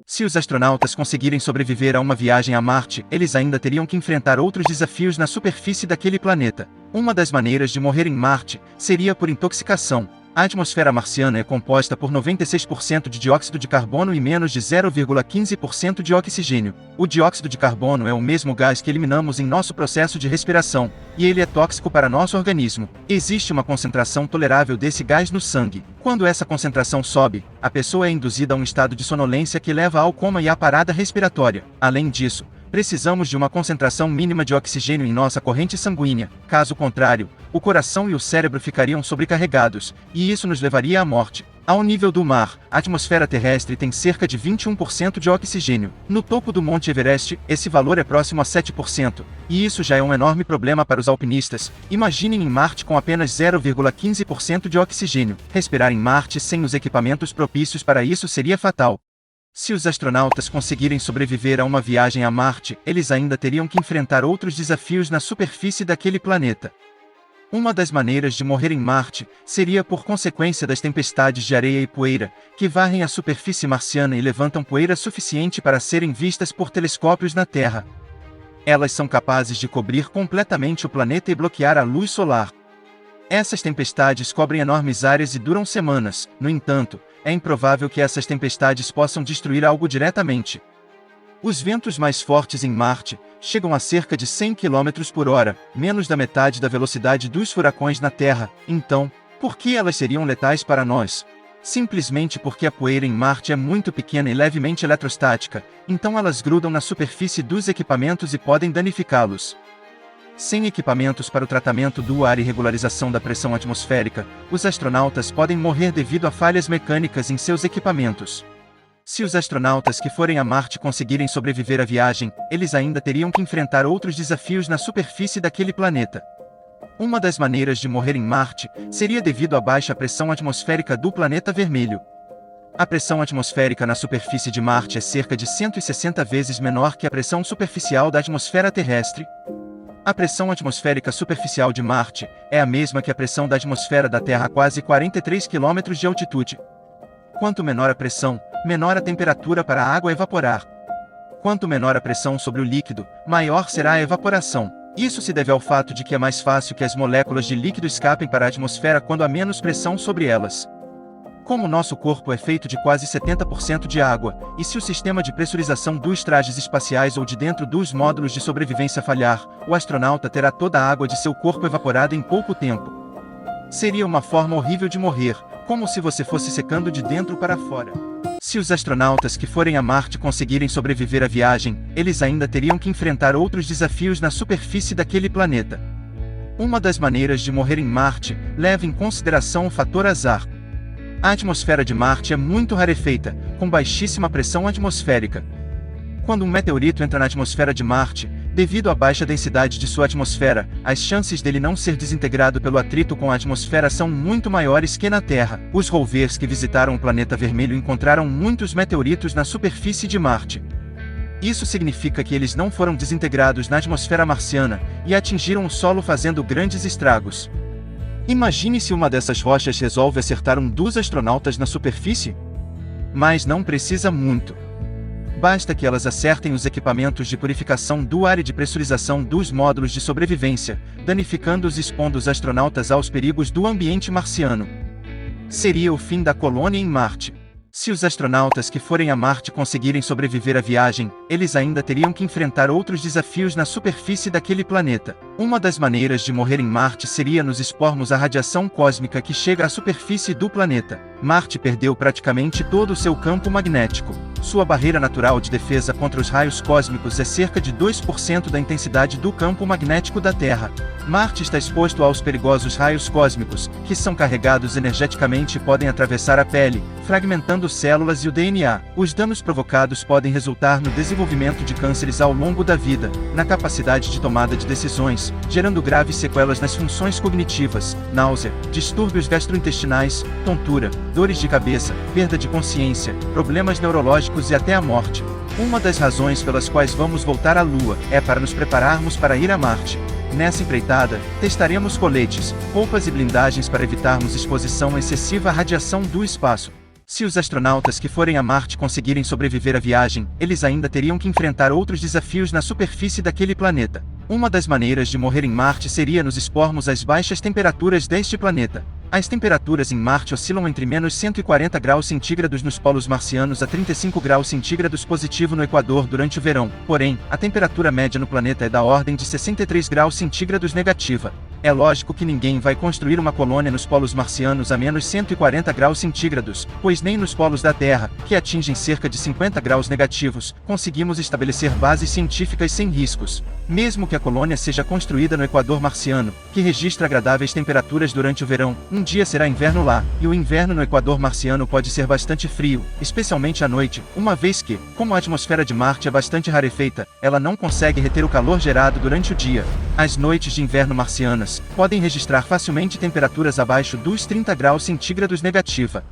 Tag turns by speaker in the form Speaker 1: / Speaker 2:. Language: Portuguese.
Speaker 1: Se os astronautas conseguirem sobreviver a uma viagem a Marte, eles ainda teriam que enfrentar outros desafios na superfície daquele planeta. Uma das maneiras de morrer em Marte seria por intoxicação. A atmosfera marciana é composta por 96% de dióxido de carbono e menos de 0,15% de oxigênio. O dióxido de carbono é o mesmo gás que eliminamos em nosso processo de respiração, e ele é tóxico para nosso organismo. Existe uma concentração tolerável desse gás no sangue. Quando essa concentração sobe, a pessoa é induzida a um estado de sonolência que leva ao coma e à parada respiratória. Além disso, precisamos de uma concentração mínima de oxigênio em nossa corrente sanguínea. Caso contrário, o coração e o cérebro ficariam sobrecarregados, e isso nos levaria à morte. Ao nível do mar, a atmosfera terrestre tem cerca de 21% de oxigênio. No topo do Monte Everest, esse valor é próximo a 7%, e isso já é um enorme problema para os alpinistas. Imaginem em Marte com apenas 0,15% de oxigênio. Respirar em Marte sem os equipamentos propícios para isso seria fatal. Se os astronautas conseguirem sobreviver a uma viagem a Marte, eles ainda teriam que enfrentar outros desafios na superfície daquele planeta. Uma das maneiras de morrer em Marte seria por consequência das tempestades de areia e poeira, que varrem a superfície marciana e levantam poeira suficiente para serem vistas por telescópios na Terra. Elas são capazes de cobrir completamente o planeta e bloquear a luz solar. Essas tempestades cobrem enormes áreas e duram semanas. No entanto, é improvável que essas tempestades possam destruir algo diretamente. Os ventos mais fortes em Marte chegam a cerca de 100 km por hora, menos da metade da velocidade dos furacões na Terra. Então, por que elas seriam letais para nós? Simplesmente porque a poeira em Marte é muito pequena e levemente eletrostática, então elas grudam na superfície dos equipamentos e podem danificá-los. Sem equipamentos para o tratamento do ar e regularização da pressão atmosférica, os astronautas podem morrer devido a falhas mecânicas em seus equipamentos. Se os astronautas que forem a Marte conseguirem sobreviver à viagem, eles ainda teriam que enfrentar outros desafios na superfície daquele planeta. Uma das maneiras de morrer em Marte seria devido à baixa pressão atmosférica do planeta vermelho. A pressão atmosférica na superfície de Marte é cerca de 160 vezes menor que a pressão superficial da atmosfera terrestre. A pressão atmosférica superficial de Marte é a mesma que a pressão da atmosfera da Terra a quase 43 km de altitude. Quanto menor a pressão, menor a temperatura para a água evaporar. Quanto menor a pressão sobre o líquido, maior será a evaporação. Isso se deve ao fato de que é mais fácil que as moléculas de líquido escapem para a atmosfera quando há menos pressão sobre elas. Como nosso corpo é feito de quase 70% de água, e se o sistema de pressurização dos trajes espaciais ou de dentro dos módulos de sobrevivência falhar, o astronauta terá toda a água de seu corpo evaporada em pouco tempo. Seria uma forma horrível de morrer, como se você fosse secando de dentro para fora. Se os astronautas que forem a Marte conseguirem sobreviver à viagem, eles ainda teriam que enfrentar outros desafios na superfície daquele planeta. Uma das maneiras de morrer em Marte leva em consideração o fator azar. A atmosfera de Marte é muito rarefeita, com baixíssima pressão atmosférica. Quando um meteorito entra na atmosfera de Marte, devido à baixa densidade de sua atmosfera, as chances dele não ser desintegrado pelo atrito com a atmosfera são muito maiores que na Terra. Os rovers que visitaram o planeta vermelho encontraram muitos meteoritos na superfície de Marte. Isso significa que eles não foram desintegrados na atmosfera marciana e atingiram o solo fazendo grandes estragos. Imagine se uma dessas rochas resolve acertar um dos astronautas na superfície? Mas não precisa muito. Basta que elas acertem os equipamentos de purificação do ar e de pressurização dos módulos de sobrevivência, danificando-os e expondo os astronautas aos perigos do ambiente marciano. Seria o fim da colônia em Marte. Se os astronautas que forem a Marte conseguirem sobreviver à viagem, eles ainda teriam que enfrentar outros desafios na superfície daquele planeta. Uma das maneiras de morrer em Marte seria nos expormos à radiação cósmica que chega à superfície do planeta. Marte perdeu praticamente todo o seu campo magnético. Sua barreira natural de defesa contra os raios cósmicos é cerca de 2% da intensidade do campo magnético da Terra. Marte está exposto aos perigosos raios cósmicos, que são carregados energeticamente e podem atravessar a pele, fragmentando células e o DNA. Os danos provocados podem resultar no desenvolvimento de cânceres ao longo da vida, na capacidade de tomada de decisões, gerando graves sequelas nas funções cognitivas, náusea, distúrbios gastrointestinais, tontura, dores de cabeça, perda de consciência, problemas neurológicos e até a morte. Uma das razões pelas quais vamos voltar à Lua é para nos prepararmos para ir a Marte. Nessa empreitada, testaremos coletes, roupas e blindagens para evitarmos exposição excessiva à radiação do espaço. Se os astronautas que forem a Marte conseguirem sobreviver à viagem, eles ainda teriam que enfrentar outros desafios na superfície daquele planeta. Uma das maneiras de morrer em Marte seria nos expormos às baixas temperaturas deste planeta. As temperaturas em Marte oscilam entre menos 140 graus centígrados nos polos marcianos a 35 graus centígrados positivo no Equador durante o verão. Porém, a temperatura média no planeta é da ordem de 63 graus centígrados negativa. É lógico que ninguém vai construir uma colônia nos polos marcianos a menos 140 graus centígrados, pois nem nos polos da Terra, que atingem cerca de 50 graus negativos, conseguimos estabelecer bases científicas sem riscos. Mesmo que a colônia seja construída no Equador marciano, que registra agradáveis temperaturas durante o verão, um dia será inverno lá, e o inverno no Equador marciano pode ser bastante frio, especialmente à noite, uma vez que, como a atmosfera de Marte é bastante rarefeita, ela não consegue reter o calor gerado durante o dia. As noites de inverno marcianas podem registrar facilmente temperaturas abaixo dos 30 graus centígrados negativa.